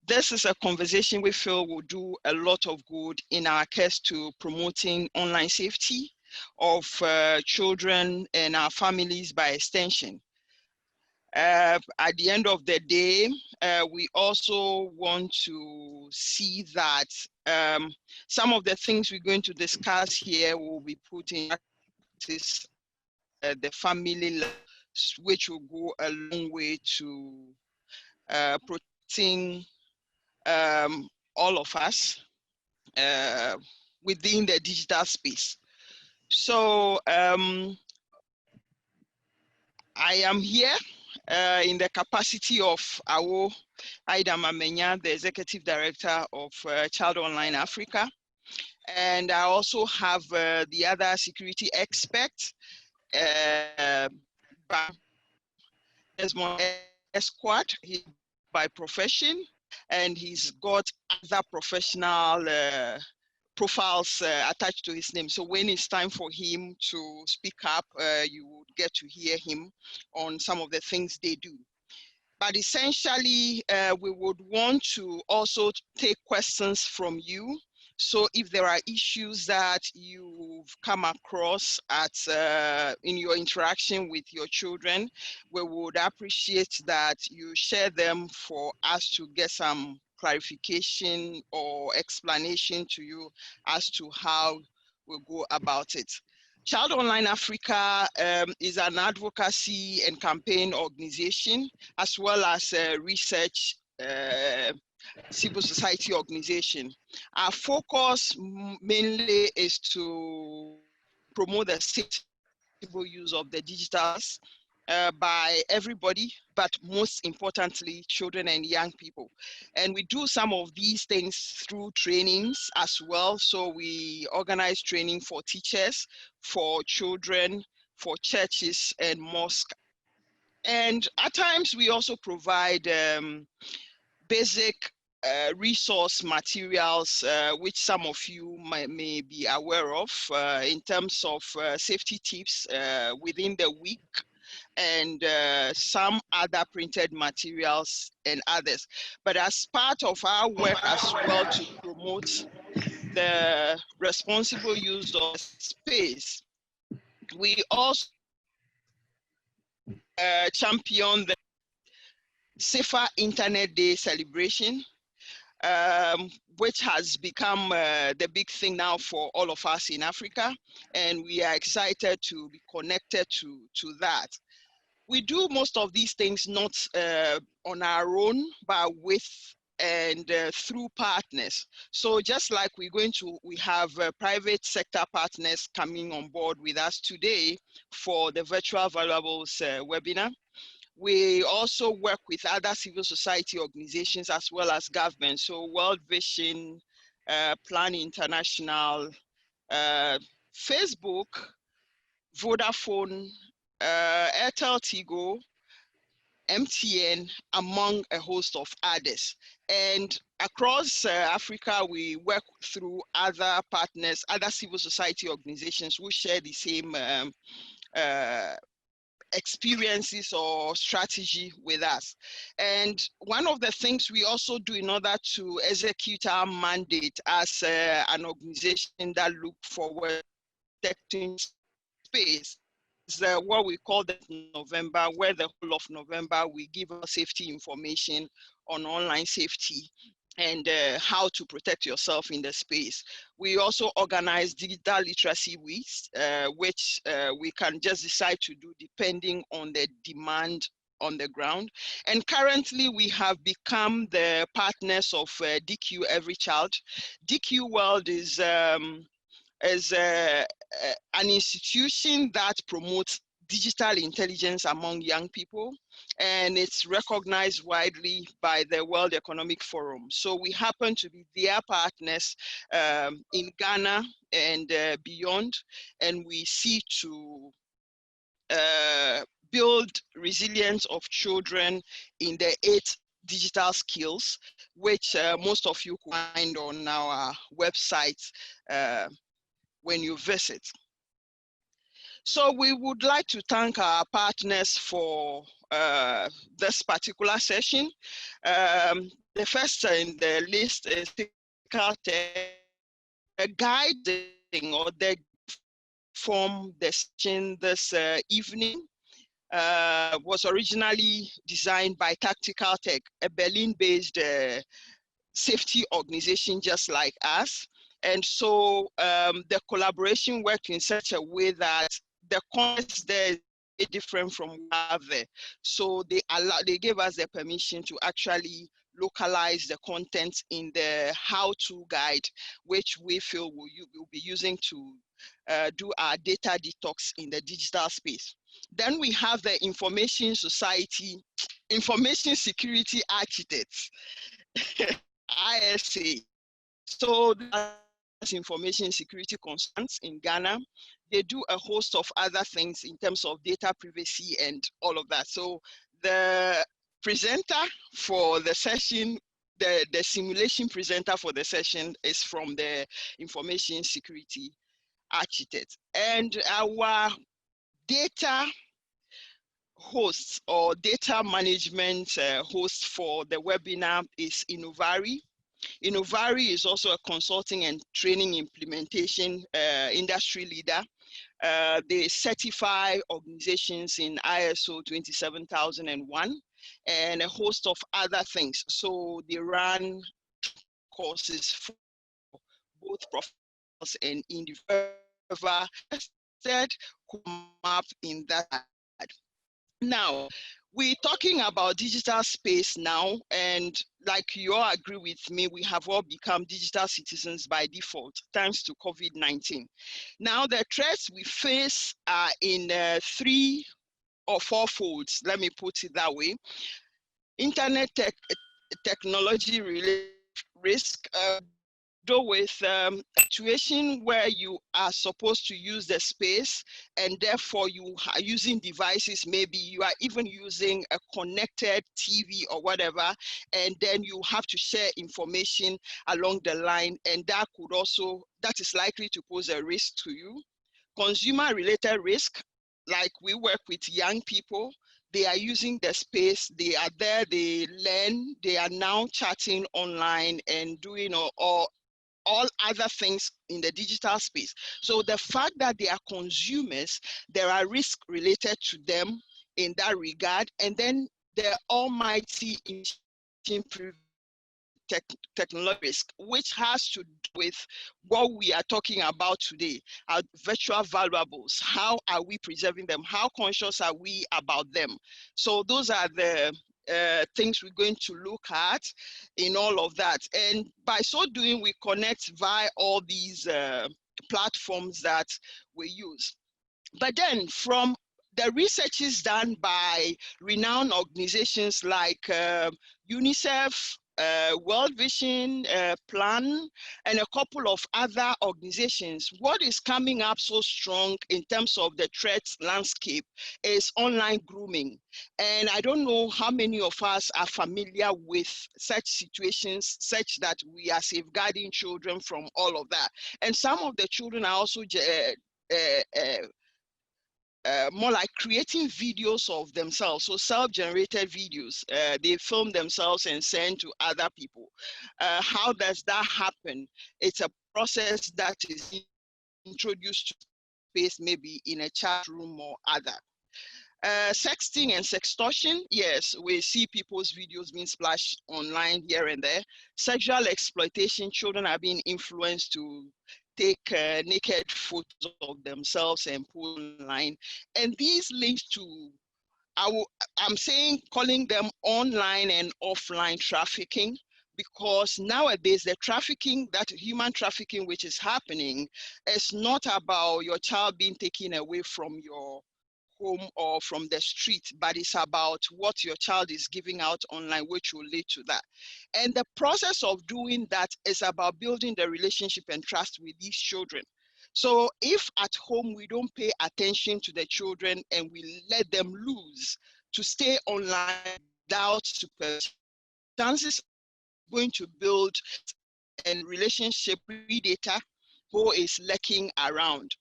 this is a conversation we feel will do a lot of good in our case to promoting online safety of children and our families by extension. At the end of the day, we also want to see that some of the things we're going to discuss here will be put in practice at the family level, which will go a long way to protecting all of us within the digital space. So I am here in the capacity of Awo Aidamamenya, the Executive Director of Child Online Africa. And I also have the other security expert, Desmond Esquad, he by profession, and he's got other professional profiles attached to his name. So when it's time for him to speak up, you would get to hear him on some of the things they do. But essentially, we would want to also take questions from you. So if there are issues that you've come across in your interaction with your children, we would appreciate that you share them for us to get some clarification or explanation to you as to how we'll go about it. Child Online Africa is an advocacy and campaign organization, as well as a research civil society organization. Our focus mainly is to promote the civil use of the digitals by everybody, but most importantly, children and young people. And we do some of these things through trainings as well. So we organize training for teachers, for children, for churches and mosques. And at times we also provide basic resource materials, which some of you may be aware of in terms of safety tips within the week, and some other printed materials and others. But as part of our work as well to promote the responsible use of space, we also champion the Safer Internet Day celebration, which has become the big thing now for all of us in Africa. And we are excited to be connected to that. We do most of these things not on our own, but with and through partners. So just like we have private sector partners coming on board with us today for the virtual valuables webinar. We also work with other civil society organizations as well as government. So World Vision, Plan International, Facebook, Vodafone, Airtel Tigo, MTN, among a host of others. And across Africa, we work through other partners, other civil society organizations who share the same experiences or strategy with us. And one of the things we also do in order to execute our mandate as an organization that look forward protecting space is what we call the November, where the whole of November we give out safety information on online safety and how to protect yourself in the space. We also organize digital literacy weeks, which we can just decide to do depending on the demand on the ground. And currently we have become the partners of DQ Every Child. DQ World is an institution that promotes digital intelligence among young people, and it's recognized widely by the World Economic Forum. So we happen to be their partners in Ghana and beyond, and we see to build resilience of children in the 8 digital skills, which most of you can find on our website when you visit. So we would like to thank our partners for this particular session. The first in the list is a guiding or the from the session this evening was originally designed by Tactical Tech, a Berlin-based safety organization just like us. And so the collaboration worked in such a way that the context there is different from there. So they gave us the permission to actually localize the content in the how-to guide, which we feel we'll be using to do our data detox in the digital space. Then we have the Information Society, Information Security Architects, ISA. So that's information security concerns in Ghana. They do a host of other things in terms of data privacy and all of that. So the presenter for the session, the simulation presenter for the session is from the Information Security Architect. And our data hosts or data management host for the webinar is Innovari. Innovari is also a consulting and training implementation industry leader. They certify organizations in ISO 27001 and a host of other things. So they run courses for both professionals and individuals that come up in that. Now, we're talking about digital space now, and like you all agree with me, we have all become digital citizens by default, thanks to COVID-19. Now, the threats we face are in 3 or 4 folds, let me put it that way. Internet technology related risk, with a situation where you are supposed to use the space and therefore you are using devices, maybe you are even using a connected TV or whatever, and then you have to share information along the line, and that is likely to pose a risk to you. Consumer related risk, like we work with young people, they are using the space, they are there, they learn, they are now chatting online and doing all other things in the digital space. So the fact that they are consumers, there are risks related to them in that regard. And then the almighty technology risk, which has to do with what we are talking about today, our virtual valuables. How are we preserving them? How conscious are we about them? So those are the things we're going to look at in all of that. And by so doing, we connect via all these platforms that we use. But then from the research is done by renowned organizations like UNICEF, World Vision, Plan, and a couple of other organizations. What is coming up so strong in terms of the threat landscape is online grooming. And I don't know how many of us are familiar with such situations, such that we are safeguarding children from all of that. And some of the children are also more like creating videos of themselves, so self-generated videos. They film themselves and send to other people. How does that happen? It's a process that is introduced to space, maybe in a chat room or other. Sexting and sextortion, yes, we see people's videos being splashed online here and there. Sexual exploitation, children are being influenced to take naked photos of themselves and put online. And these links to, I'm saying, calling them online and offline trafficking, because nowadays the trafficking, that human trafficking which is happening, is not about your child being taken away from your home or from the street, but it's about what your child is giving out online, which will lead to that. And the process of doing that is about building the relationship and trust with these children. So if at home we don't pay attention to the children and we let them loose to stay online without supervision, chances are going to build a relationship predator who is lurking around.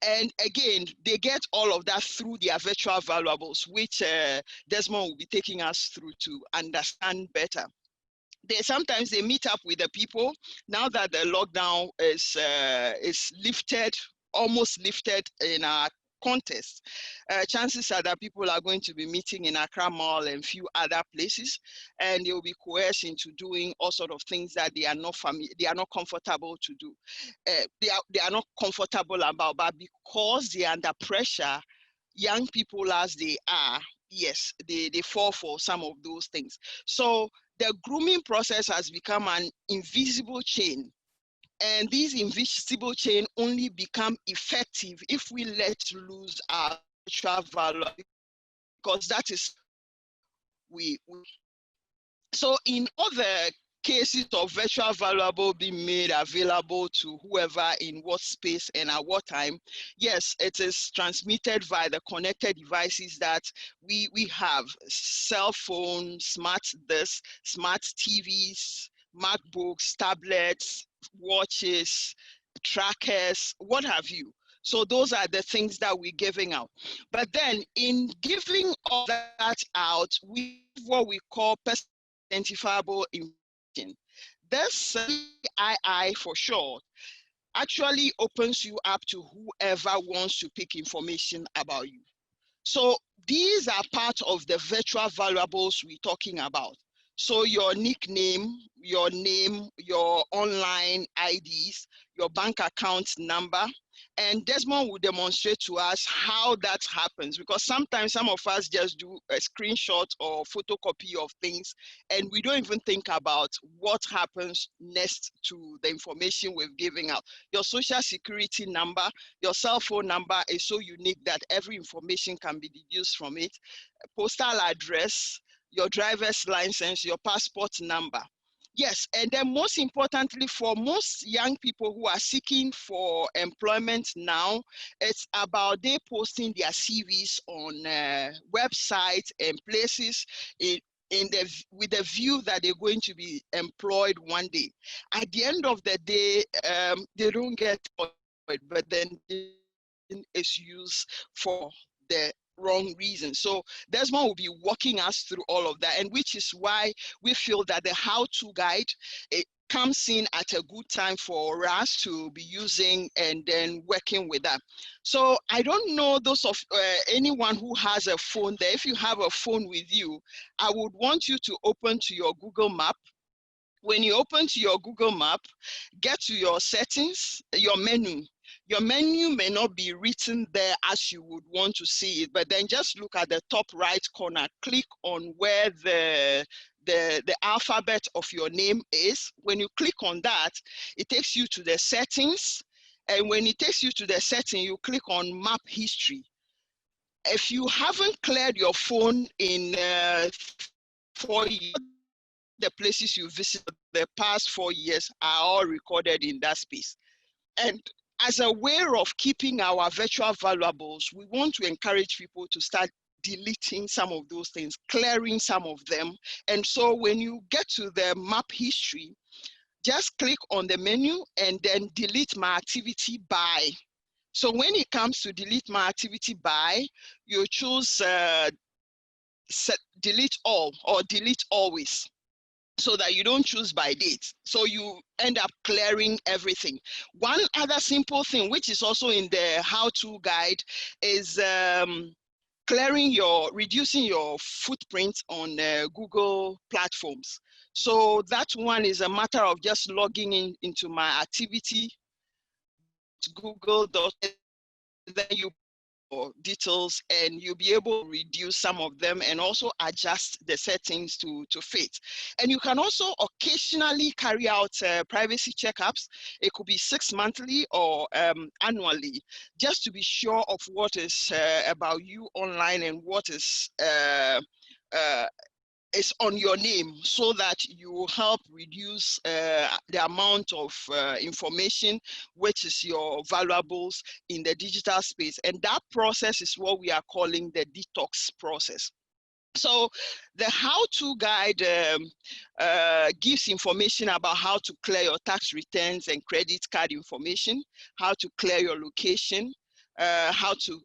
And again, they get all of that through their virtual valuables, which Desmond will be taking us through to understand better. Sometimes they meet up with the people. Now that the lockdown is lifted, almost lifted in our contest, chances are that people are going to be meeting in Accra Mall and few other places, and they will be coerced into doing all sort of things that they are not comfortable to do. They are not comfortable about, but because they are under pressure, young people as they are, yes, they fall for some of those things. So the grooming process has become an invisible chain. And these invisible chain only become effective if we let loose our virtual value, because that is we. So in other cases of virtual valuable being made available to whoever in what space and at what time, yes, it is transmitted via the connected devices that we have: cell phones, smart discs, smart TVs, MacBooks, tablets, watches, trackers, what have you. So those are the things that we're giving out. But then in giving all that out, we have what we call identifiable information. This II for short actually opens you up to whoever wants to pick information about you. So these are part of the virtual valuables we're talking about. So your nickname, your name, your online IDs, your bank account number, and Desmond will demonstrate to us how that happens, because sometimes some of us just do a screenshot or photocopy of things and we don't even think about what happens next to the information we've given out. Your social security number, your cell phone number is so unique that every information can be deduced from it. Postal address, your driver's license, your passport number. Yes, and then most importantly, for most young people who are seeking for employment now, it's about they posting their CVs on websites and places with the view that they're going to be employed one day. At the end of the day, they don't get employed, but then it's used for the wrong reason. So Desmond will be walking us through all of that, and which is why we feel that the how-to guide, it comes in at a good time for us to be using and then working with that. So I don't know those of anyone who has a phone there. If you have a phone with you, I would want you to open to your Google Map. When you open to your Google Map, get to your settings, your menu. Your menu may not be written there as you would want to see it, but then just look at the top right corner, click on where the alphabet of your name is. When you click on that, it takes you to the settings. And when it takes you to the setting, you click on map history. If you haven't cleared your phone in 4 years, the places you visit the past 4 years are all recorded in that space. And as a way of keeping our virtual valuables, we want to encourage people to start deleting some of those things, clearing some of them. And so when you get to the map history, just click on the menu and then delete my activity by. So when it comes to delete my activity by, you choose delete all or delete always, so that you don't choose by date. So you end up clearing everything. One other simple thing, which is also in the how-to guide, is reducing your footprint on Google platforms. So that one is a matter of just logging into my activity, google.com, then you details, and you'll be able to reduce some of them and also adjust the settings to fit. And you can also occasionally carry out privacy checkups. It could be 6 monthly or annually, just to be sure of what is about you online and what is on your name, so that you will help reduce the amount of information which is your valuables in the digital space. And that process is what we are calling the detox process. So the how-to guide gives information about how to clear your tax returns and credit card information, how to clear your location, how to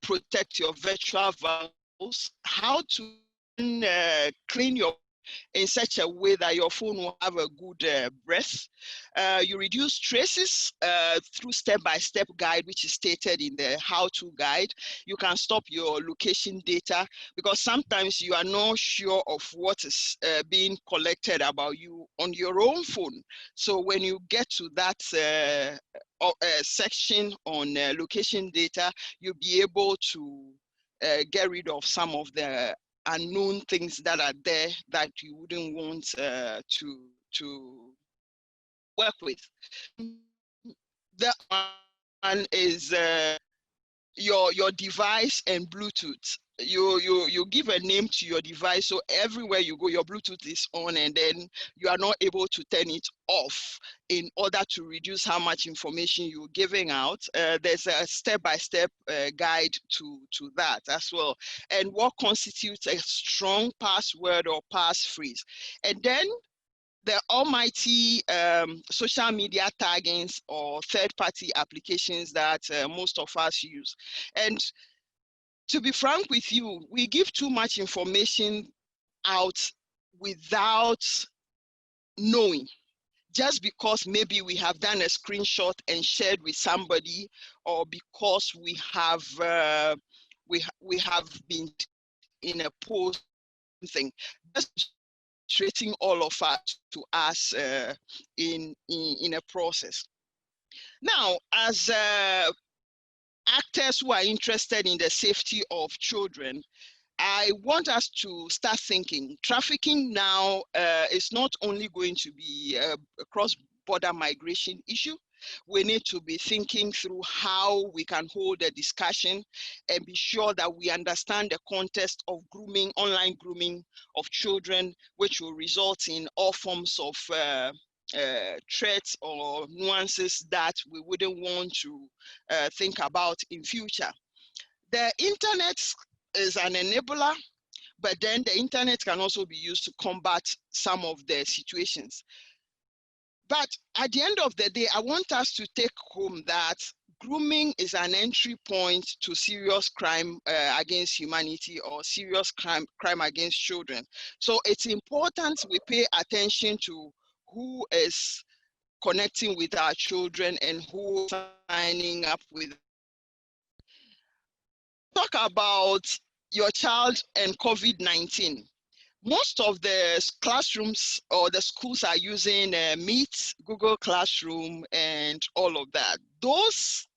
protect your virtual valuables, how to clean your in such a way that your phone will have a good breath. You reduce traces through step-by-step guide, which is stated in the how-to guide. You can stop your location data because sometimes you are not sure of what is being collected about you on your own phone. So when you get to that section on location data, you'll be able to get rid of some of the unknown things that are there that you wouldn't want to work with. The one is your device and Bluetooth. You give a name to your device, so everywhere you go your Bluetooth is on, and then you are not able to turn it off in order to reduce how much information you're giving out. There's a step-by-step guide to that as well, and what constitutes a strong password or passphrase. And then the almighty social media taggings or third-party applications that most of us use. And to be frank with you, we give too much information out without knowing, just because maybe we have done a screenshot and shared with somebody, or because we have been in a post thing, just treating all of us to us in a process. Now, as actors who are interested in the safety of children, I want us to start thinking. Trafficking now is not only going to be a cross-border migration issue. We need to be thinking through how we can hold a discussion and be sure that we understand the context of grooming, online grooming of children, which will result in all forms of threats or nuances that we wouldn't want to think about in future. The internet is an enabler, but then the internet can also be used to combat some of the situations. But at the end of the day, I want us to take home that grooming is an entry point to serious crime against humanity or serious crime against children. So it's important we pay attention to who is connecting with our children and who is signing up with. Talk about your child and COVID-19. Most of the classrooms or the schools are using Meet, Google Classroom, and all of that. Those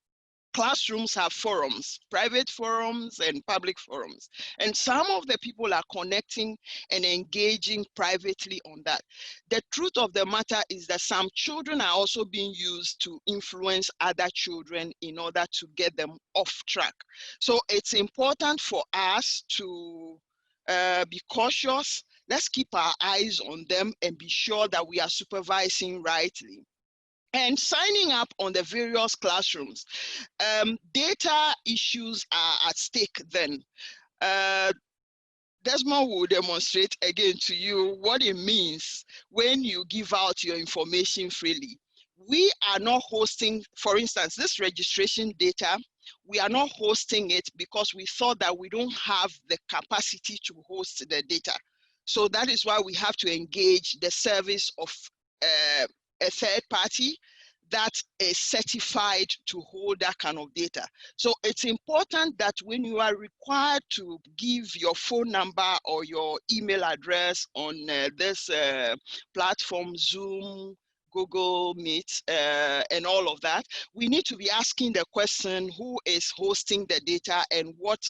classrooms have forums, private forums and public forums. And some of the people are connecting and engaging privately on that. The truth of the matter is that some children are also being used to influence other children in order to get them off track. So it's important for us to be cautious. Let's keep our eyes on them and be sure that we are supervising rightly. And signing up on the various classrooms. Data issues are at stake then. Desmond will demonstrate again to you what it means when you give out your information freely. We are not hosting, for instance, this registration data, we are not hosting it because we thought that we don't have the capacity to host the data. So that is why we have to engage the service of a third party that is certified to hold that kind of data. So it's important that when you are required to give your phone number or your email address on this platform, Zoom, Google Meet, and all of that, we need to be asking the question, who is hosting the data and what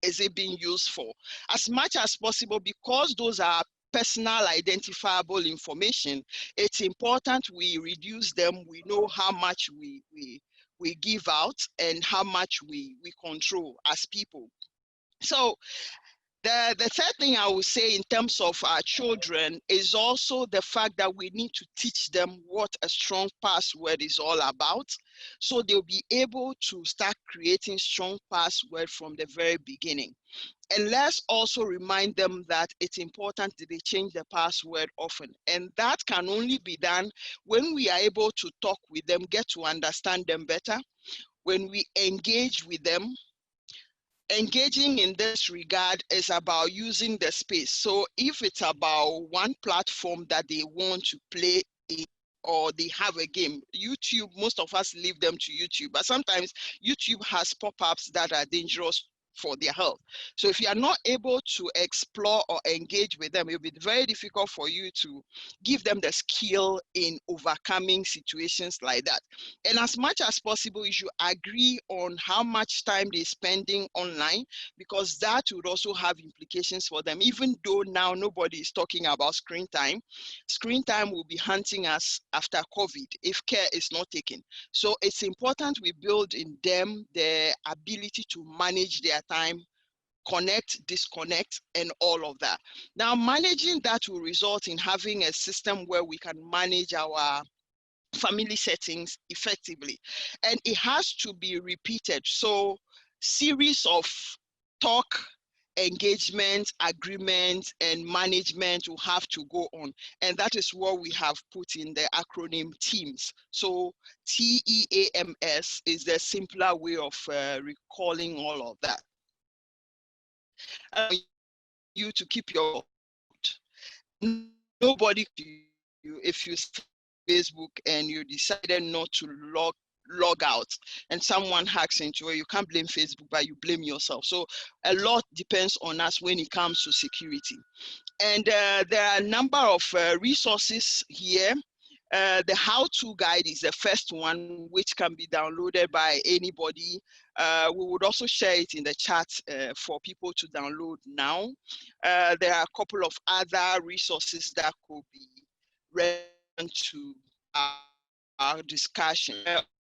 is it being used for? As much as possible, because those are personal identifiable information, it's important we reduce them. We know how much we give out and how much we control as people. So the third thing I would say in terms of our children is also the fact that we need to teach them what a strong password is all about, so they'll be able to start creating strong password from the very beginning. And let's also remind them that it's important that they change the password often. And that can only be done when we are able to talk with them, get to understand them better. when we engage with them, engaging in this regard is about using the space. So if it's about one platform that they want to play in, or they have a game, YouTube, most of us leave them to YouTube, but sometimes YouTube has pop-ups that are dangerous for their health. So if you are not able to explore or engage with them, it'll be very difficult for you to give them the skill in overcoming situations like that. And as much as possible, you should agree on how much time they're spending online, because that would also have implications for them. Even though now nobody is talking about screen time will be hunting us after COVID if care is not taken. So it's important we build in them the ability to manage their time, connect, disconnect, and all of that. Now, managing that will result in having a system where we can manage our family settings effectively. And it has to be repeated. So series of talk, engagement, agreement, and management will have to go on. And that is what we have put in the acronym TEAMS. So TEAMS is the simpler way of recalling all of that. You to keep your nobody you if you Facebook and you decided not to log out and someone hacks into it, you can't blame Facebook, but you blame yourself. So a lot depends on us when it comes to security. And there are a number of resources here. The how-to guide is the first one, which can be downloaded by anybody. We would also share it in the chat for people to download now. There are a couple of other resources that could be relevant to our discussion.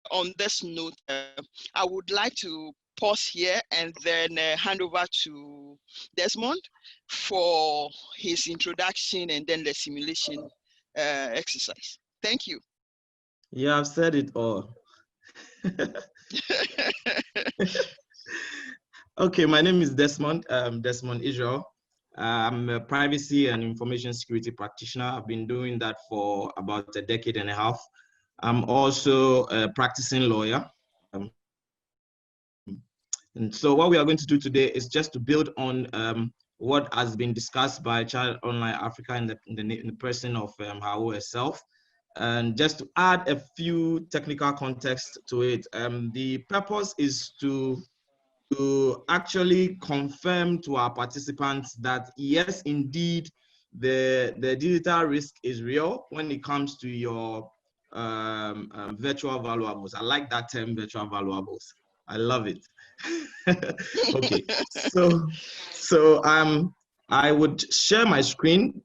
On this note, I would like to pause here and then hand over to Desmond for his introduction and then the simulation exercise. Thank you. Yeah, I've said it all. Okay, my name is Desmond, Desmond Israel. I'm a privacy and information security practitioner. I've been doing that for about a decade and a half. I'm also a practicing lawyer. And so what we are going to do today is just to build on what has been discussed by Child Online Africa in the person of Hao herself, and just to add a few technical context to it. The purpose is to actually confirm to our participants that yes, indeed, the digital risk is real when it comes to your virtual valuables. I like that term, virtual valuables. I love it. Okay, so I would share my screen.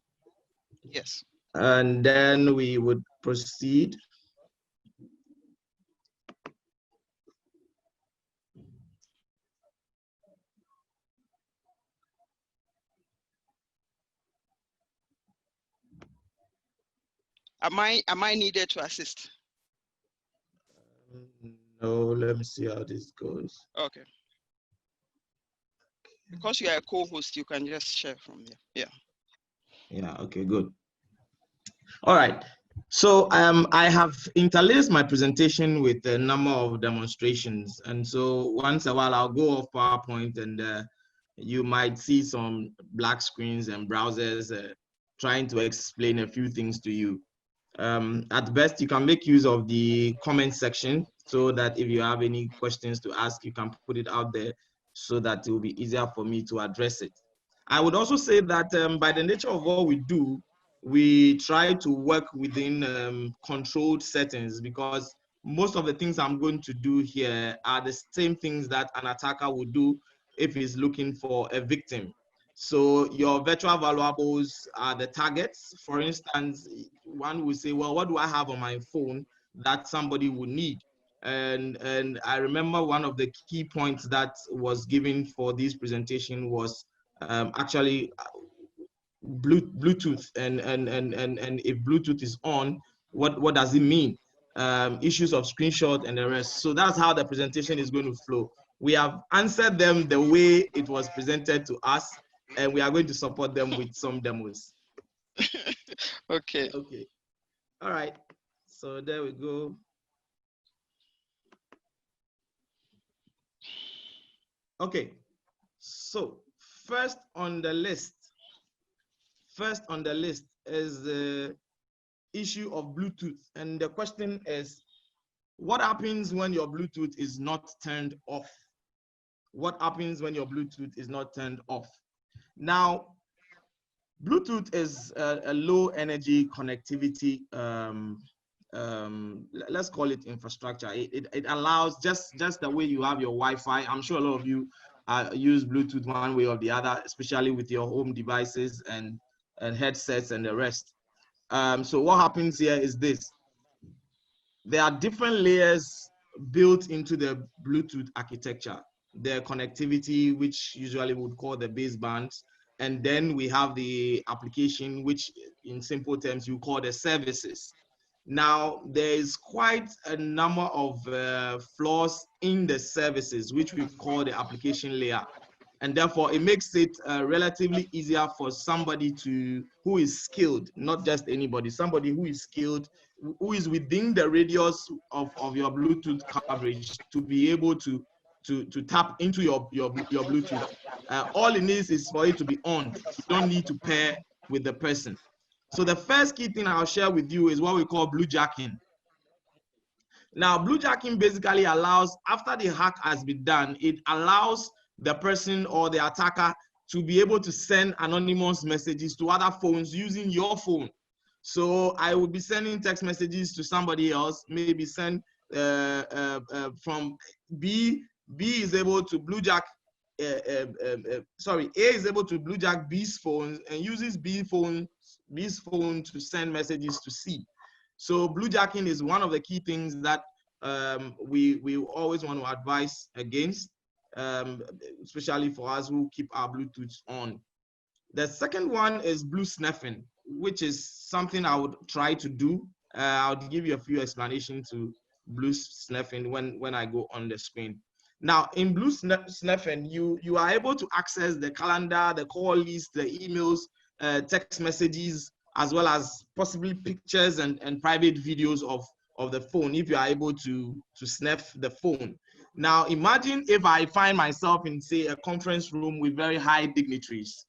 Yes. And then we would proceed. Am I needed to assist? No, let me see how this goes. Okay. Because you are a co-host, you can just share from there. Yeah. Yeah, okay, good. All right. So I have interlaced my presentation with a number of demonstrations. And so once a while, I'll go off PowerPoint and you might see some black screens and browsers trying to explain a few things to you. At best, you can make use of the comment section so that if you have any questions to ask, you can put it out there so that it will be easier for me to address it. I would also say that by the nature of what we do, we try to work within controlled settings, because most of the things I'm going to do here are the same things that an attacker would do if he's looking for a victim. So your virtual valuables are the targets. For instance, one will say, well, what do I have on my phone that somebody would need? And I remember one of the key points that was given for this presentation was actually Bluetooth, and if Bluetooth is on, what does it mean? Issues of screenshot and the rest. So that's how the presentation is going to flow. We have answered them the way it was presented to us, and we are going to support them with some demos. Okay. Okay. All right. So there we go. Okay, so first on the list is the issue of Bluetooth. And the question is, what happens when your Bluetooth is not turned off? What happens when your Bluetooth is not turned off? Now, Bluetooth is a low energy connectivity, let's call it infrastructure. It allows just the way you have your Wi-Fi. I'm sure a lot of you use Bluetooth one way or the other, especially with your home devices and headsets and the rest. So what happens here is this. There are different layers built into the Bluetooth architecture. The connectivity, which usually would call the basebands, and then we have the application, which in simple terms you call the services. Now, there is quite a number of flaws in the services, which we call the application layer. And therefore, it makes it relatively easier for somebody who is skilled, not just anybody, somebody who is skilled, who is within the radius of your Bluetooth coverage to be able to tap into your Bluetooth. All it needs is for it to be on. You don't need to pair with the person. So the first key thing I'll share with you is what we call bluejacking. Now, bluejacking basically allows, after the hack has been done, it allows the person or the attacker to be able to send anonymous messages to other phones using your phone. So I will be sending text messages to somebody else, maybe send from B is able to bluejack, A is able to bluejack B's phone and uses B's phone to send messages to C. So bluejacking is one of the key things that we always want to advise against, especially for us who keep our Bluetooth on. The second one is blue sniffing, which is something I would try to do. I'll give you a few explanations to blue sniffing when I go on the screen. Now, in blue sniffing, you are able to access the calendar, the call list, the emails, text messages, as well as possibly pictures and private videos of the phone if you are able to sniff the phone. Now, imagine if I find myself in, say, a conference room with very high dignitaries.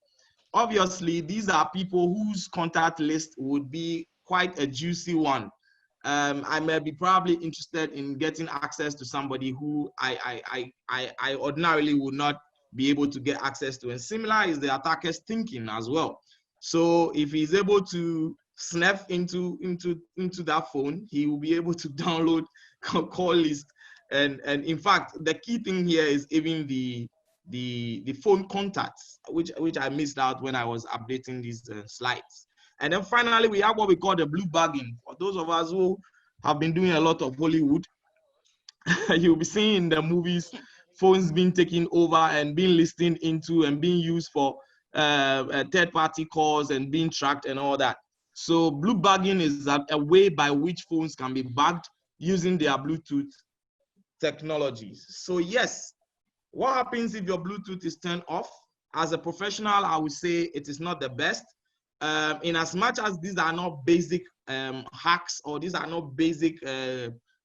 Obviously, these are people whose contact list would be quite a juicy one. I may be probably interested in getting access to somebody who I ordinarily would not be able to get access to. And similar is the attacker's thinking as well. So if he's able to sniff into that phone, he will be able to download call list. And in fact, the key thing here is even the phone contacts, which I missed out when I was updating these slides. And then finally, we have what we call the blue bagging. For those of us who have been doing a lot of Hollywood, you'll be seeing in the movies phones being taken over and being listened into and being used for third-party calls and being tracked and all that. So blue bagging is a way by which phones can be bagged using their Bluetooth technologies. So yes, what happens if your Bluetooth is turned off? As a professional, I would say it is not the best. In as much as these are not basic hacks or these are not basic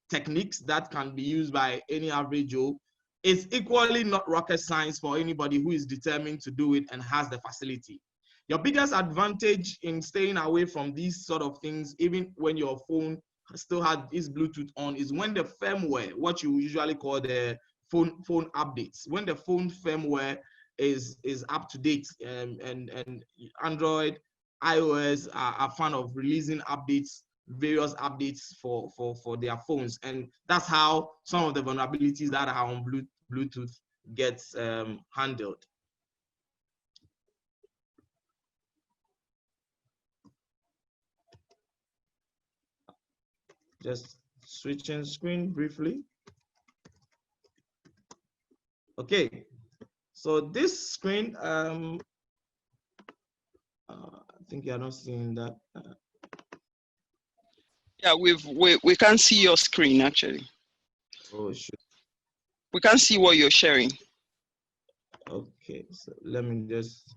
techniques that can be used by any average Joe, it's equally not rocket science for anybody who is determined to do it and has the facility. Your biggest advantage in staying away from these sort of things, even when your phone still has its Bluetooth on, is when the firmware, what you usually call the phone updates, when the phone firmware is up to date, and Android, iOS are fan of releasing updates, various updates for their phones, and that's how some of the vulnerabilities that are on Bluetooth gets handled. Just switching screen briefly. Okay, so this screen, I think you're not seeing that. Yeah, we can't see your screen actually. Oh, shoot. We can't see what you're sharing. Okay, so let me just,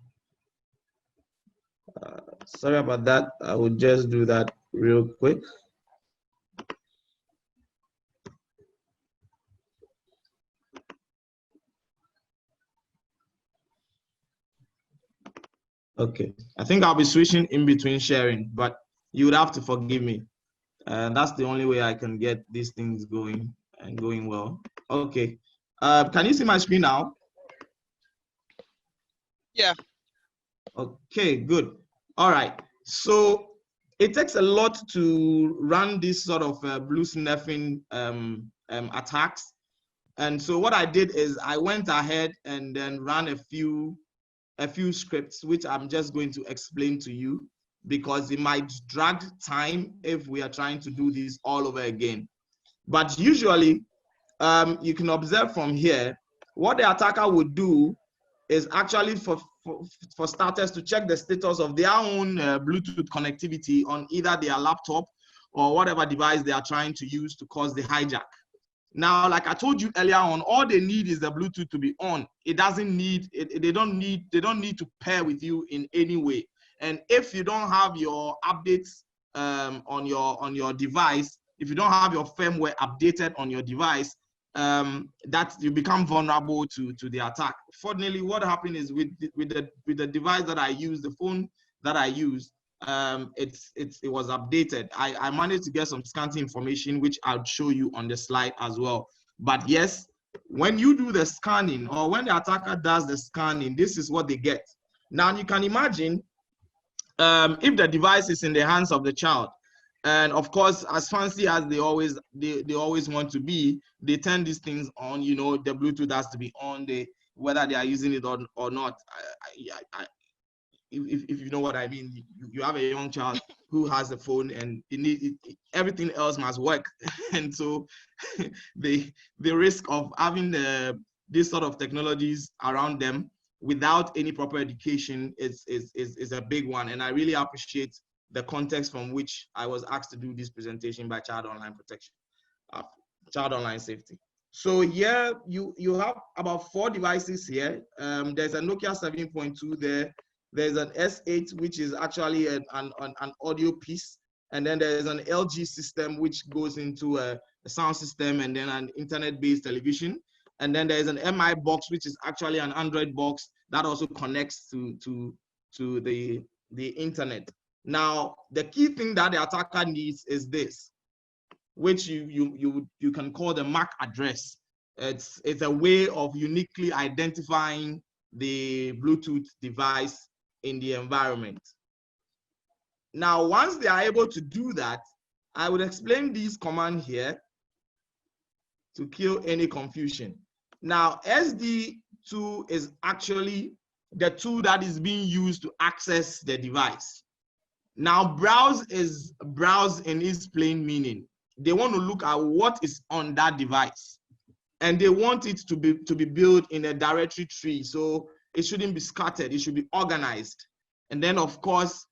sorry about that. I will just do that real quick. Okay, I think I'll be switching in between sharing, but you would have to forgive me. That's the only way I can get these things going and going well. Okay, can you see my screen now? Yeah. Okay, good. All right. So it takes a lot to run this sort of blue sniffing attacks. And so what I did is I went ahead and then ran a few scripts, which I'm just going to explain to you because it might drag time if we are trying to do this all over again. But usually, you can observe from here, what the attacker would do is actually for starters to check the status of their own Bluetooth connectivity on either their laptop or whatever device they are trying to use to cause the hijack. Now, like I told you earlier on, all they need is the Bluetooth to be on. It doesn't need they don't need to pair with you in any way. And if you don't have your updates on your device, if you don't have your firmware updated on your device, that you become vulnerable to the attack. Fortunately, what happened is with the device that I use, the phone that I use, it was updated. I managed to get some scanty information, which I'll show you on the slide as well. But yes, when you do the scanning or when the attacker does the scanning, this is what they get. Now you can imagine if the device is in the hands of the child, and of course, as fancy as they always want to be, they turn these things on. You know, the Bluetooth has to be on. Whether they are using it or not. If you know what I mean, you have a young child who has a phone and everything else must work, and so the risk of having these sort of technologies around them without any proper education is a big one. And I really appreciate the context from which I was asked to do this presentation by Child Online Protection, Child Online Safety. So here you have about 4 devices here. There's a Nokia 7.2 there. There's an S8, which is actually an audio piece. And then there's an LG system, which goes into a sound system and then an internet-based television. And then there's an MI box, which is actually an Android box that also connects to the internet. Now, the key thing that the attacker needs is this, which you can call the MAC address. It's a way of uniquely identifying the Bluetooth device in the environment. Now, once they are able to do that, I would explain this command here to kill any confusion. Now, SD2 is actually the tool that is being used to access the device. Now, browse is browse in its plain meaning. They want to look at what is on that device, and they want it to be built in a directory tree. So it shouldn't be scattered, it should be organized. And then, of course,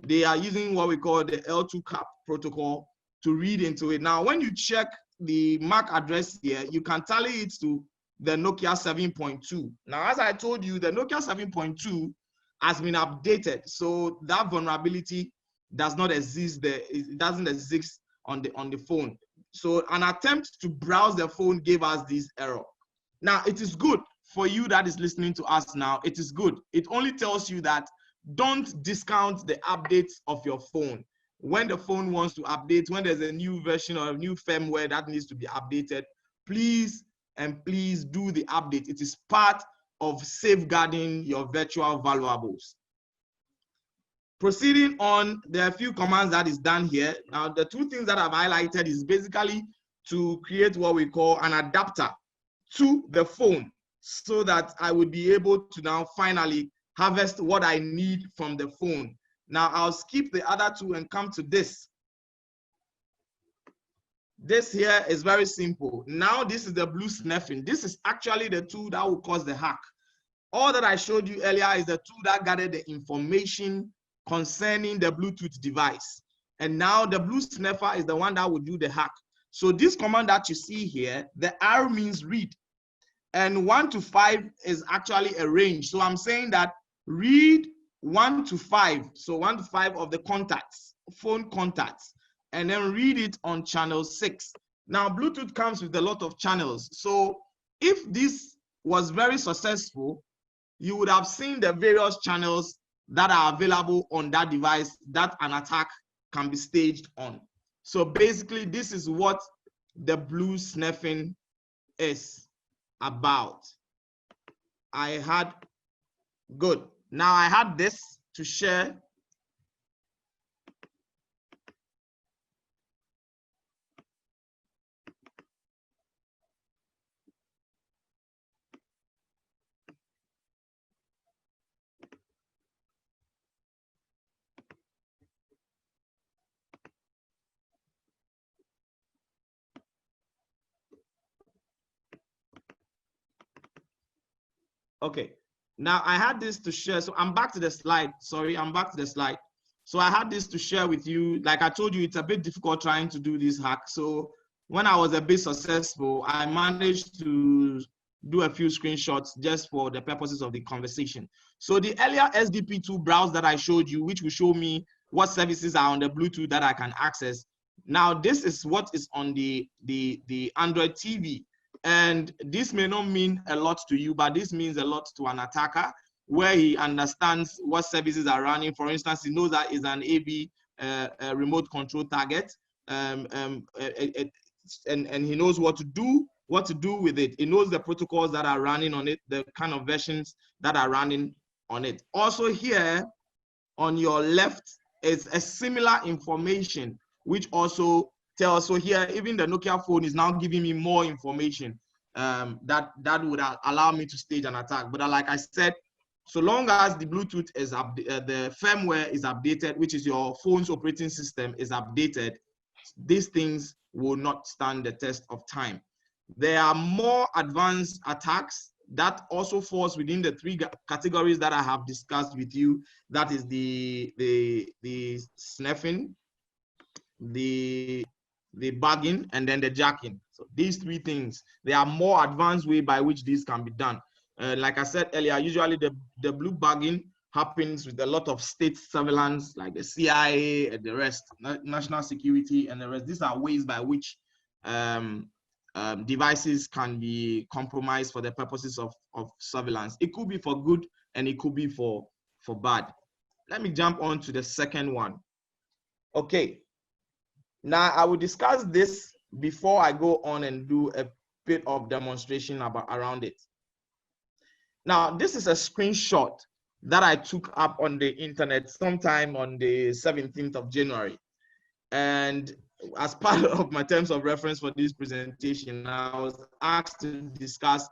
they are using what we call the L2 CAP protocol to read into it. Now, when you check the MAC address here, you can tally it to the Nokia 7.2. Now, as I told you, the Nokia 7.2 has been updated, so that vulnerability does not exist there. It doesn't exist on the phone. So an attempt to browse the phone gave us this error. Now, it is good for you that is listening to us now. It is good. It only tells you that don't discount the updates of your phone. When the phone wants to update, when there's a new version or a new firmware that needs to be updated, please do the update. It is part of safeguarding your virtual valuables. Proceeding on, there are a few commands that is done here. Now, the 2 things that I've highlighted is basically to create what we call an adapter to the phone so that I would be able to now finally harvest what I need from the phone. Now, I'll skip the other 2 and come to this. This here is very simple. Now, this is the blue sniffing. This is actually the tool that will cause the hack. All that I showed you earlier is the tool that gathered the information concerning the Bluetooth device. And now the blue sniffer is the one that will do the hack. So this command that you see here, the R means read. And 1 to 5 is actually a range. So I'm saying that read 1 to 5. So 1 to 5 of the contacts, phone contacts, and then read it on channel 6. Now, Bluetooth comes with a lot of channels. So if this was very successful, you would have seen the various channels that are available on that device that an attack can be staged on. So basically, this is what the blue sniffing is about. Good. Now I had this to share. Okay, now I had this to share. So I'm back to the slide. Sorry, I'm back to the slide. So I had this to share with you. Like I told you, it's a bit difficult trying to do this hack. So when I was a bit successful, I managed to do a few screenshots just for the purposes of the conversation. So the earlier SDP2 browse that I showed you, which will show me what services are on the Bluetooth that I can access. Now this is what is on the Android TV. And this may not mean a lot to you, but this means a lot to an attacker, where he understands what services are running. For instance, he knows that is an AV remote control target, and he knows what to do with it. He knows the protocols that are running on it, the kind of versions that are running on it. Also here on your left is a similar information, which also tells. So here, even the Nokia phone is now giving me more information that would allow me to stage an attack. But like I said, so long as the Bluetooth is the firmware is updated, which is your phone's operating system is updated, these things will not stand the test of time. There are more advanced attacks that also falls within the three categories that I have discussed with you. That is the sniffing, the bugging, and then the jacking. So these three things, there are more advanced way by which these can be done. Like I said earlier, usually the blue bugging happens with a lot of state surveillance, like the CIA and the rest, national security and the rest. These are ways by which devices can be compromised for the purposes of surveillance. It could be for good and it could be for bad. Let me jump on to the second one. Okay. Now I will discuss this before I go on and do a bit of demonstration around it. Now, this is a screenshot that I took up on the internet sometime on the 17th of January. And as part of my terms of reference for this presentation, I was asked to discuss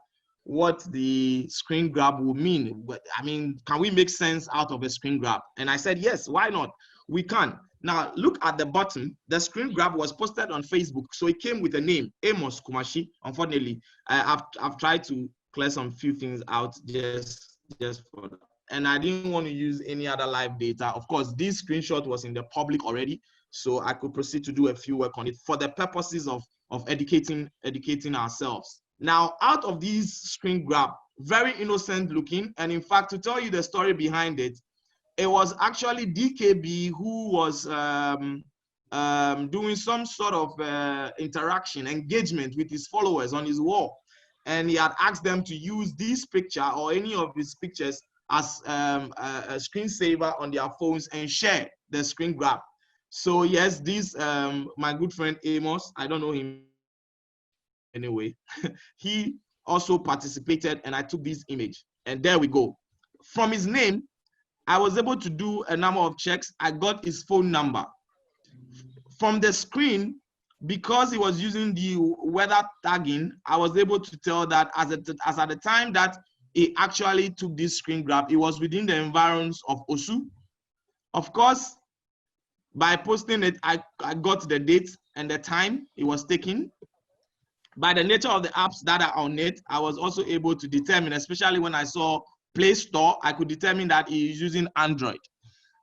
what the screen grab will mean. But I mean, can we make sense out of a screen grab? And I said, yes, why not? We can. Now, look at the bottom. The screen grab was posted on Facebook. So it came with a name, Amos Kumashi. Unfortunately, I've tried to clear some few things out just for that. And I didn't want to use any other live data. Of course, this screenshot was in the public already, so I could proceed to do a few work on it for the purposes of educating ourselves. Now, out of these screen grab, very innocent looking, and in fact, to tell you the story behind it, it was actually DKB who was doing some sort of interaction, engagement with his followers on his wall. And he had asked them to use this picture or any of his pictures as a screensaver on their phones and share the screen grab. So yes, this my good friend Amos, I don't know him anyway, he also participated and I took this image. And there we go. From his name, I was able to do a number of checks. I got his phone number. From the screen, because he was using the weather tagging, I was able to tell that as at the time that he actually took this screen grab, it was within the environs of Osu. Of course, by posting it, I got the date and the time it was taken. By the nature of the apps that are on it, I was also able to determine, especially when I saw Play Store, I could determine that he is using Android.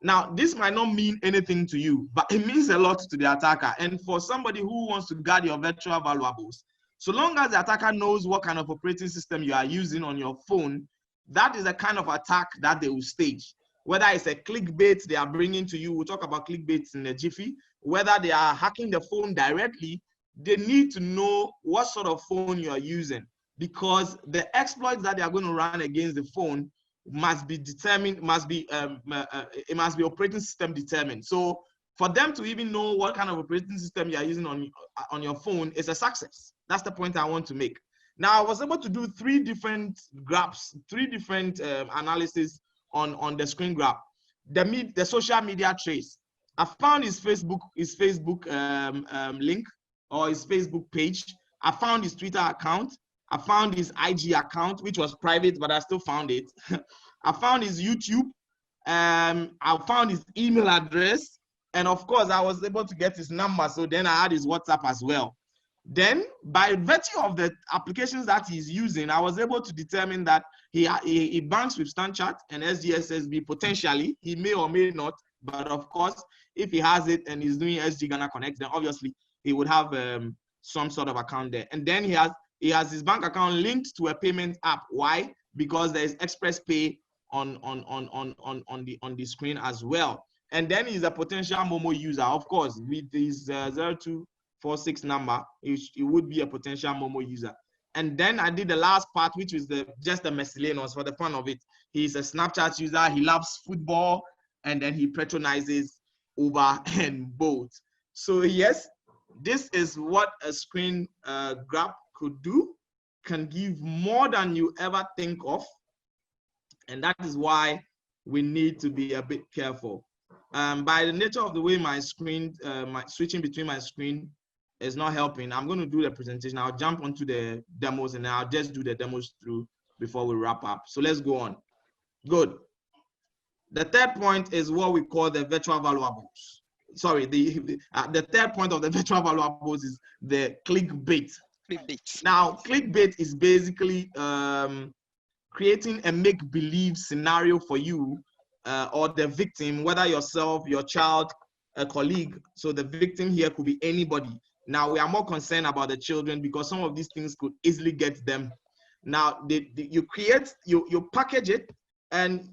Now, this might not mean anything to you, but it means a lot to the attacker. And for somebody who wants to guard your virtual valuables, so long as the attacker knows what kind of operating system you are using on your phone, that is the kind of attack that they will stage. Whether it's a clickbait they are bringing to you, we'll talk about clickbaits in a jiffy, whether they are hacking the phone directly, they need to know what sort of phone you are using, because the exploits that they are going to run against the phone must be determined, it must be operating system determined. So for them to even know what kind of operating system you are using on your phone is a success. That's the point I want to make. Now, I was able to do 3 different graphs, 3 different analysis on the screen grab. The social media trace. I found his Facebook link or his Facebook page. I found his Twitter account. I found his IG account, which was private, but I still found it. I found his YouTube. I found his email address. And of course, I was able to get his number. So then I had his WhatsApp as well. Then, by virtue of the applications that he's using, I was able to determine that he banks with StanChart and SGSSB potentially. He may or may not, but of course, if he has it and he's doing SG Ghana Connect, then obviously he would have some sort of account there. And then he has his bank account linked to a payment app. Why? Because there is Express Pay on the screen as well. And then he's a potential Momo user, of course, with his 0246 number, he would be a potential Momo user. And then I did the last part, which is just the miscellaneous for the fun of it. He's a Snapchat user, he loves football, and then he patronizes Uber and Bolt. So yes, this is what a screen grab could do, can give more than you ever think of. And that is why we need to be a bit careful. By the nature of the way my screen, switching between my screen is not helping, I'm going to do the presentation. I'll jump onto the demos and I'll just do the demos through before we wrap up. So let's go on. Good. The third point is what we call the virtual valuables. Sorry, the third point of the virtual valuables is the clickbait. Now, clickbait is basically creating a make-believe scenario for you or the victim, whether yourself, your child, a colleague. So the victim here could be anybody. Now, we are more concerned about the children because some of these things could easily get them. Now, you package it, and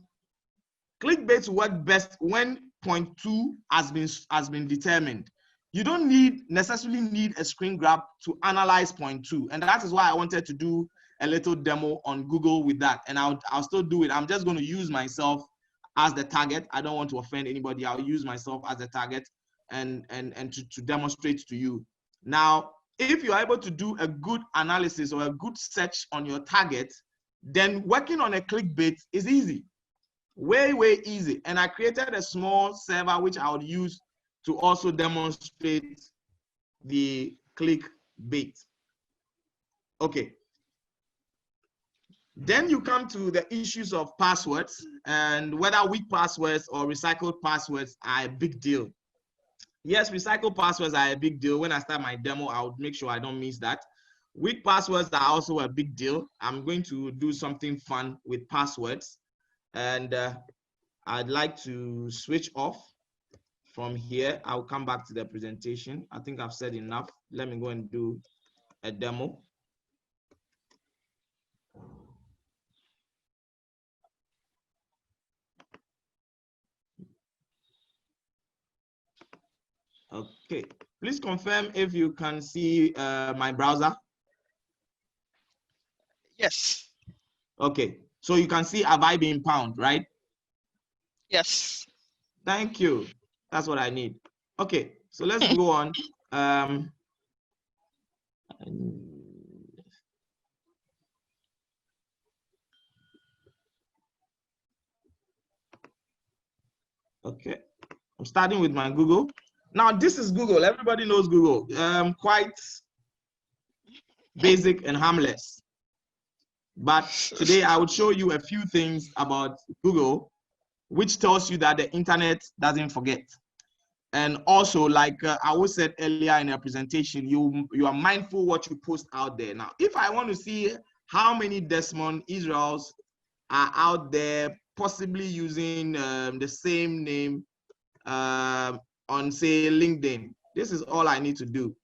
clickbait work best when point 2 has been determined. You don't necessarily need a screen grab to analyze point 2. And that is why I wanted to do a little demo on Google with that. And I'll still do it. I'm just going to use myself as the target. I don't want to offend anybody. I'll use myself as a target and to demonstrate to you. Now, if you are able to do a good analysis or a good search on your target, then working on a clickbait is easy. Way, way easy. And I created a small server which I would use to also demonstrate the clickbait. Okay. Then you come to the issues of passwords, and whether weak passwords or recycled passwords are a big deal. Yes, recycled passwords are a big deal. When I start my demo, I would make sure I don't miss that. Weak passwords are also a big deal. I'm going to do something fun with passwords, and I'd like to switch off from here. I'll come back to the presentation. I think I've said enough. Let me go and do a demo. Okay, please confirm if you can see my browser. Yes. Okay, so you can see have I been pound, right? Yes. Thank you. That's what I need. Okay, so let's go on. Okay, I'm starting with my Google. Now, this is Google. Everybody knows Google. Quite basic and harmless. But today I would show you a few things about Google, which tells you that the internet doesn't forget. And also, like I was said earlier in a presentation, you are mindful what you post out there. Now, if I want to see how many Desmond Israels are out there, possibly using the same name on, say, LinkedIn, this is all I need to do.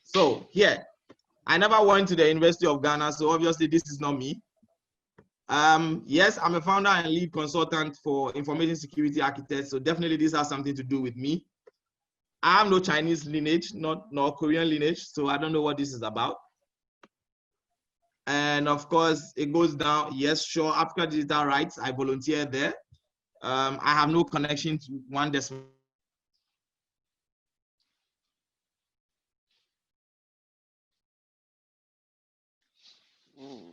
So here, I never went to the University of Ghana, so obviously this is not me. Yes, I'm a founder and lead consultant for information security architects, so definitely this has something to do with me. I have no Chinese lineage, nor Korean lineage, so I don't know what this is about. And of course, it goes down. Yes, sure. Africa Digital Rights. I volunteer there. I have no connection to one decimal. Ooh.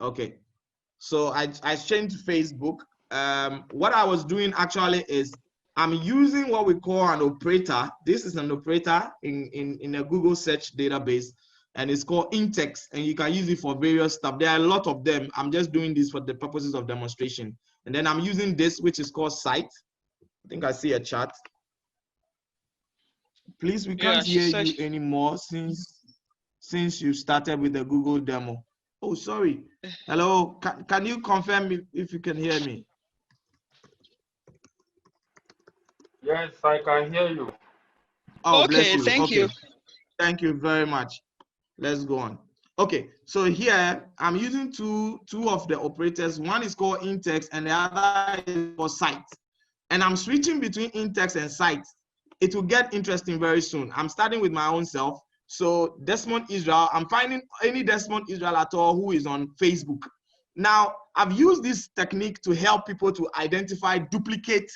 Okay, so I changed Facebook. What I was doing actually is I'm using what we call an operator. This is an operator in a Google search database, and it's called Intex, and you can use it for various stuff. There are a lot of them. I'm just doing this for the purposes of demonstration. And then I'm using this, which is called Site. I think I see a chat. Please, we can't hear you anymore since you started with the Google demo. Oh, sorry. Hello, can you confirm if you can hear me? Yes, I can hear you. Oh, okay, bless you. thank you. Thank you very much. Let's go on. Okay, so here I'm using two of the operators. One is called Intex and the other is for Site. And I'm switching between Intex and Site. It will get interesting very soon. I'm starting with my own self. So Desmond Israel, I'm finding any Desmond Israel at all who is on Facebook. Now, I've used this technique to help people to identify duplicate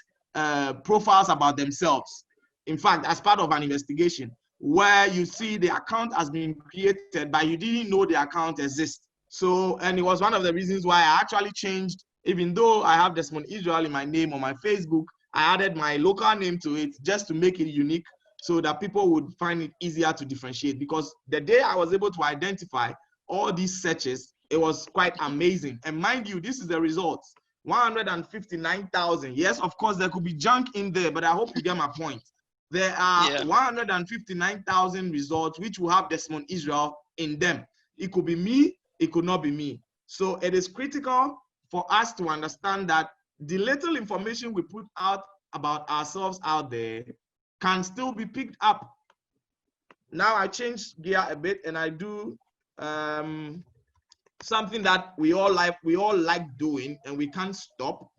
profiles about themselves. In fact, as part of an investigation, where you see the account has been created, but you didn't know the account exists. So, and it was one of the reasons why I actually changed, even though I have Desmond Israel in my name on my Facebook, I added my local name to it just to make it unique so that people would find it easier to differentiate. Because the day I was able to identify all these searches, it was quite amazing. And mind you, this is the results. 159,000. Yes, of course, there could be junk in there, but I hope you get my point. There are 159,000 results which will have Desmond Israel in them. It could be me, it could not be me. So it is critical for us to understand that the little information we put out about ourselves out there can still be picked up. Now I change gear a bit and I do something that we all like doing and we can't stop,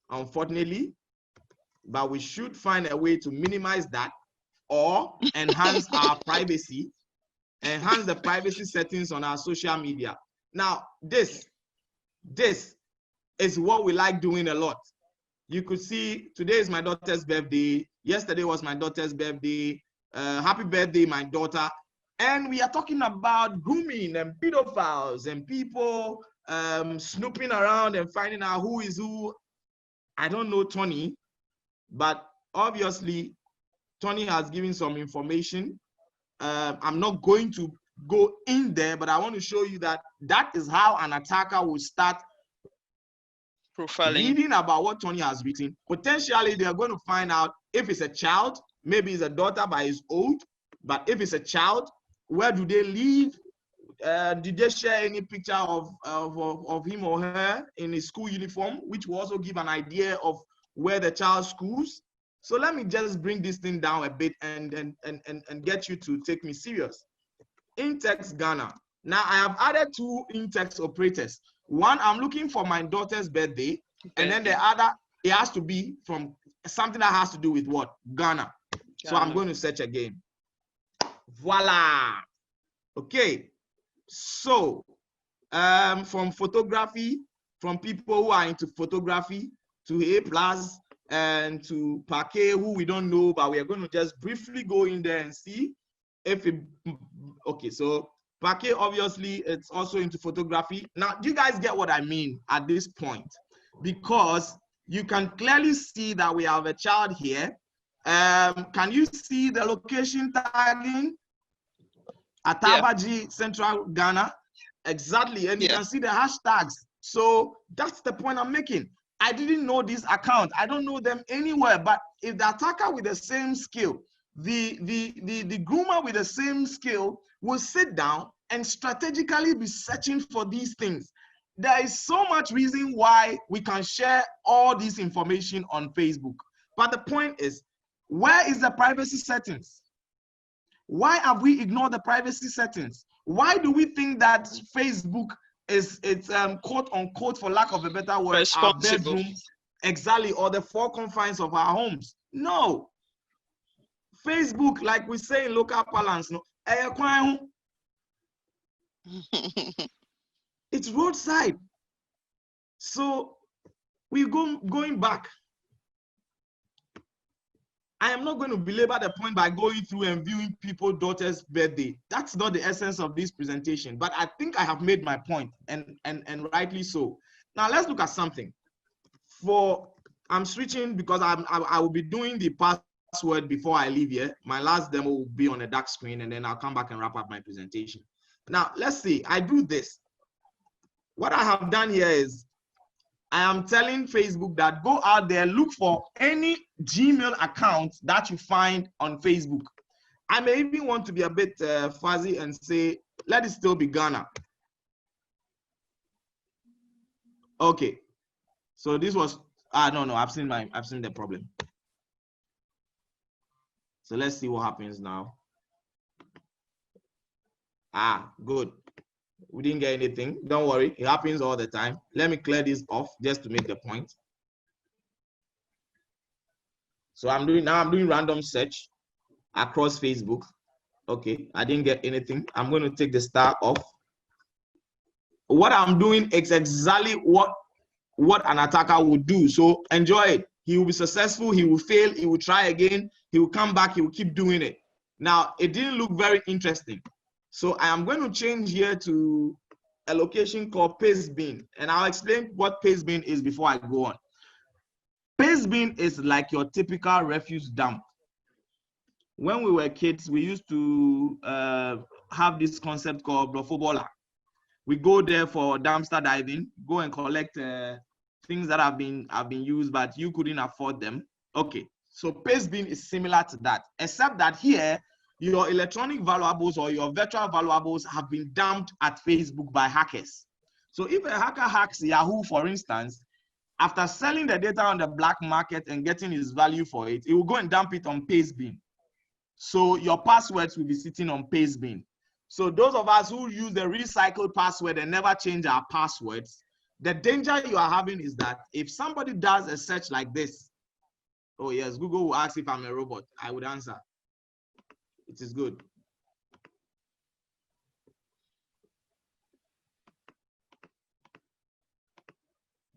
unfortunately, but we should find a way to minimize that or enhance our privacy, enhance the privacy settings on our social media. Now, this is what we like doing a lot. You could see today is my daughter's birthday. Yesterday was my daughter's birthday. Happy birthday, my daughter. And we are talking about grooming and pedophiles and people snooping around and finding out who is who. I don't know Tony, but obviously Tony has given some information. I'm not going to go in there, but I want to show you that that is how an attacker will start Profiling. Reading about what Tony has written. Potentially, they are going to find out if it's a child, maybe it's a daughter but it's old, but if it's a child, where do they live? Did they share any picture of him or her in his school uniform, which will also give an idea of where the child schools? So let me just bring this thing down a bit and get you to take me serious. Intex Ghana. Now I have added two Intex operators. One, I'm looking for my daughter's birthday, and then the other, it has to be from something that has to do with what? Ghana. So I'm going to search again. Voila. Okay. So from photography, from people who are into photography to A+ and to Parquet, who we don't know, but we are going to just briefly go in there and see if it, okay, so Parquet, obviously, it's also into photography. Now, do you guys get what I mean at this point? Because you can clearly see that we have a child here. Can you see the location tagging? Atabaji, Central Ghana. Exactly. And you can see the hashtags. So that's the point I'm making. I didn't know this account. I don't know them anywhere. But if the attacker with the same skill, the groomer with the same skill will sit down and strategically be searching for these things. There is so much reason why we can share all this information on Facebook. But the point is, where is the privacy settings? Why have we ignored the privacy settings? Why do we think that Facebook is quote unquote, for lack of a better word, our bedroom, exactly, or the four confines of our homes? No. Facebook, like we say in local parlance, no, it's roadside. So we going back. I am not going to belabor the point by going through and viewing people's daughter's birthday. That's not the essence of this presentation, but I think I have made my point, and rightly so. Now let's look at something. I'm switching because I will be doing the password before I leave here. My last demo will be on a dark screen, and then I'll come back and wrap up my presentation. Now let's see, I do this. What I have done here is I am telling Facebook that go out there, look for any Gmail account that you find on Facebook. I may even want to be a bit fuzzy and say, let it still be Ghana. Okay. So this was, no, I've seen the problem. So let's see what happens now. Good. We didn't get anything. Don't worry, it happens all the time. Let me clear this off just to make the point. So I'm doing random search across Facebook. Okay, I didn't get anything. I'm going to take the star off. What I'm doing is exactly what an attacker would do. So enjoy it. He will be successful, he will fail, he will try again, he will come back, he will keep doing it. Now, it didn't look very interesting. So I am going to change here to a location called Pastebin, and I'll explain what Pastebin is before I go on. Pastebin is like your typical refuse dump. When we were kids, we used to have this concept called Blofobola. We go there for dumpster diving, go and collect things that have been used, but you couldn't afford them. Okay, so Pastebin is similar to that, except that here, your electronic valuables or your virtual valuables have been dumped at Facebook by hackers. So if a hacker hacks Yahoo, for instance, after selling the data on the black market and getting his value for it, he will go and dump it on Pastebin. So your passwords will be sitting on Pastebin. So those of us who use the recycled password and never change our passwords, the danger you are having is that if somebody does a search like this, oh yes, Google will ask if I'm a robot, I would answer. It is good.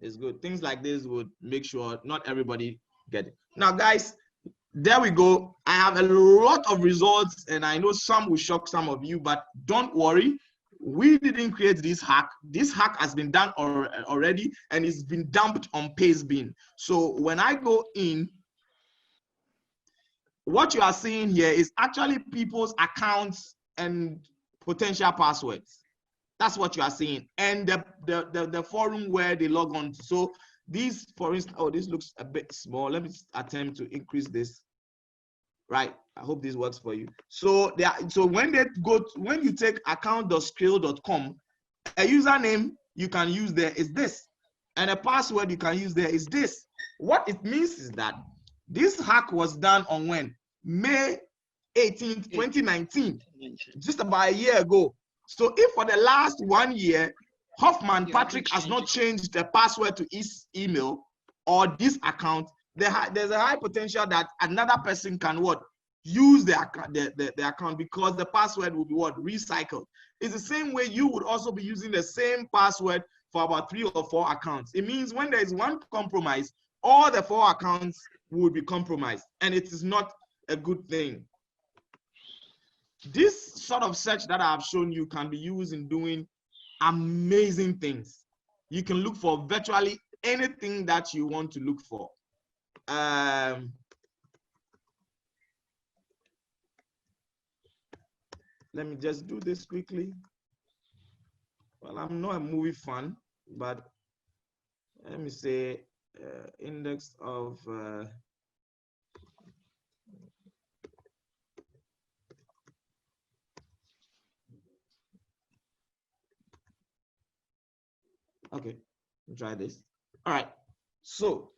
It's good. Things like this would make sure not everybody get it. Now, guys, there we go. I have a lot of results, and I know some will shock some of you, but don't worry. We didn't create this hack. This hack has been done already, and it's been dumped on Pastebin. So when I go in, what you are seeing here is actually people's accounts and potential passwords. That's what you are seeing, and the forum where they log on to. So these, for instance, oh, this looks a bit small. Let me attempt to increase this. Right, I hope this works for you. So when you take account.scale.com, a username you can use there is this, and a password you can use there is this. What it means is that this hack was done on when? May 18th, 2019, just about a year ago. So if for the last 1 year, Hoffman Patrick has not changed the password to his email or this account, there's a high potential that another person can use the account, because the password will be recycled. It's the same way you would also be using the same password for about 3 or 4 accounts. It means when there is one compromise, all the 4 accounts will be compromised, and it is not a good thing. This sort of search that I've shown you can be used in doing amazing things. You can look for virtually anything that you want to look for. Let me just do this quickly. Well, I'm not a movie fan, but let me say index of okay, try this. All right, so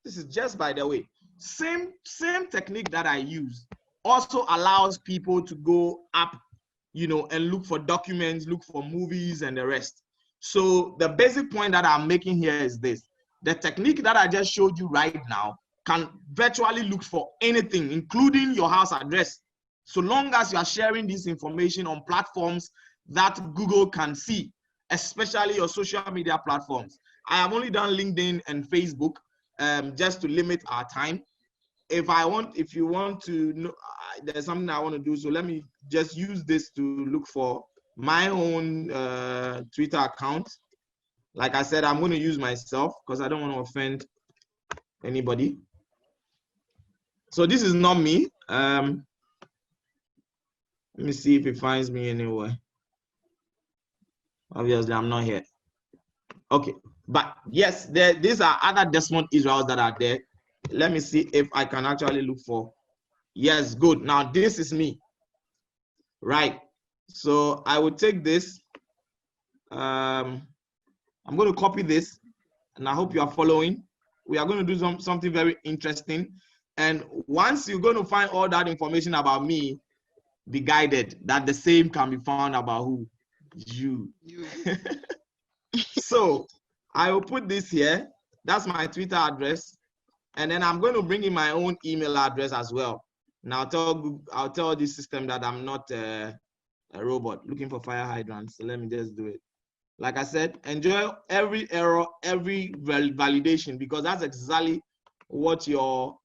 this is just by the way. same technique that I use also allows people to go up, you know, and look for documents, look for movies and the rest. So the basic point that I'm making here is this: the technique that I just showed you right now can virtually look for anything, including your house address, so long as you are sharing this information on platforms that Google can see, especially your social media platforms. I have only done LinkedIn and Facebook just to limit our time. If you want to know, there's something I want to do, so let me just use this to look for my own Twitter account. Like I said, I'm going to use myself because I don't want to offend anybody. So this is not me. Let me see if it finds me anywhere. Obviously, I'm not here. Okay, but yes, these are other Desmond Israels that are there. Let me see if I can actually look for. Yes, good. Now this is me. Right. So I will take this. I'm going to copy this, and I hope you are following. We are going to do something very interesting. And once you're going to find all that information about me, be guided that the same can be found about who? You. So I will put this here. That's my Twitter address. And then I'm going to bring in my own email address as well. Now I'll tell this system that I'm not a robot looking for fire hydrants. So let me just do it. Like I said, enjoy every error, every validation, because that's exactly what your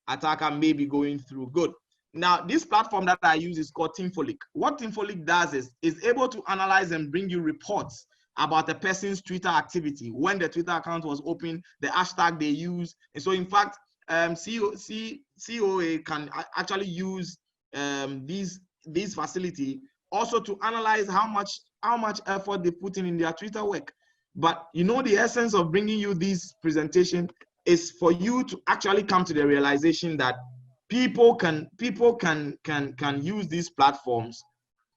attacker may be going through. Good. Now, this platform that I use is called Teamfolic. What Teamfolic does is able to analyze and bring you reports about a person's Twitter activity, when the Twitter account was open, the hashtag they use. And so, in fact, COA can actually use these facility also to analyze how much effort they put in their Twitter work. But you know, the essence of bringing you this presentation is for you to actually come to the realization that people can use these platforms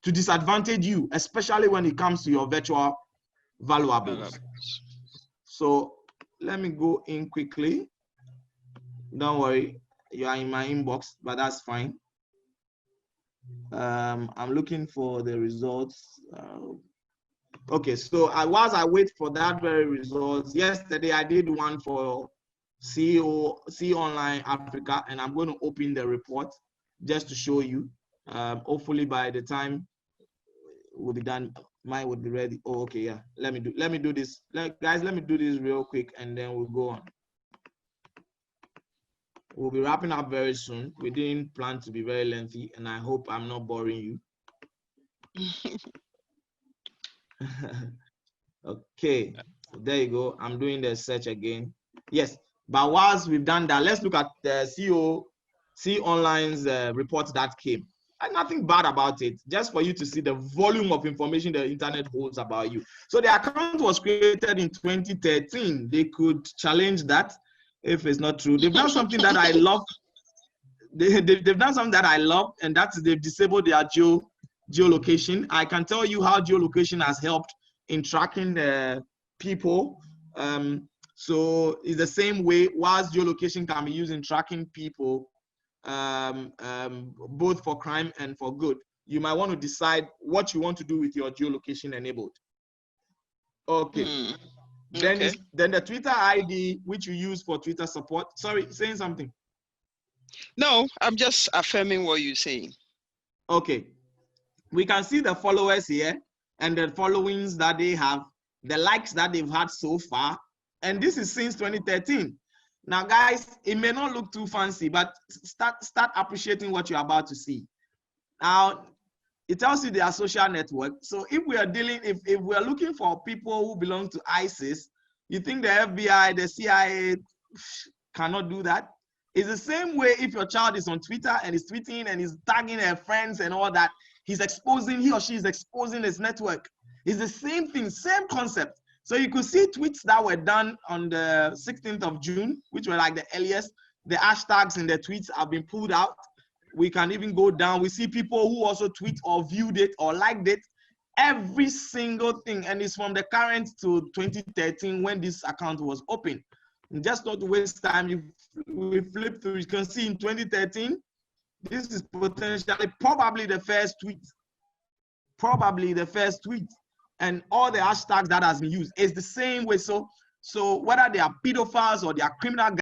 to disadvantage you, especially when it comes to your virtual valuables. So let me go in quickly. Don't worry, you are in my inbox, but that's fine. I'm looking for the results. Okay, so whilst I wait for that very results, yesterday I did one for See Online Africa, and I'm going to open the report just to show you. Hopefully by the time we'll be done, mine would be ready. Oh, okay, yeah. Let me do this. Guys, let me do this real quick, and then we'll go on. We'll be wrapping up very soon. We didn't plan to be very lengthy, and I hope I'm not boring you. Okay, there you go. I'm doing the search again. Yes, but whilst we've done that, let's look at the See Online's report that came. And nothing bad about it, just for you to see the volume of information the internet holds about you. So the account was created in 2013. They could challenge that if it's not true. They've done something that I love. They've done something that I love, and that's they've disabled their geolocation. I can tell you how geolocation has helped in tracking people. So it's the same way, whilst geolocation can be used in tracking people, both for crime and for good, you might want to decide what you want to do with your geolocation enabled. Okay. Then the Twitter ID, which you use for Twitter support. Sorry, saying something? No, I'm just affirming what you're saying. Okay. We can see the followers here and the followings that they have, the likes that they've had so far. And this is since 2013. Now, guys, it may not look too fancy, but start appreciating what you're about to see. Now, it tells you their social network. So if we are if we are looking for people who belong to ISIS, you think the FBI, the CIA cannot do that? It's the same way if your child is on Twitter and is tweeting and is tagging her friends and all that, he or she is exposing his network. It's the same thing, same concept. So you could see tweets that were done on the 16th of June, which were like the earliest. The hashtags in the tweets have been pulled out. We can even go down. We see people who also tweet or viewed it or liked it. Every single thing. And it's from the current to 2013 when this account was open. Just not to waste time, we flip through. You can see in 2013, this is potentially probably the first tweet. And all the hashtags that has been used is the same way. So whether they are pedophiles or they are criminal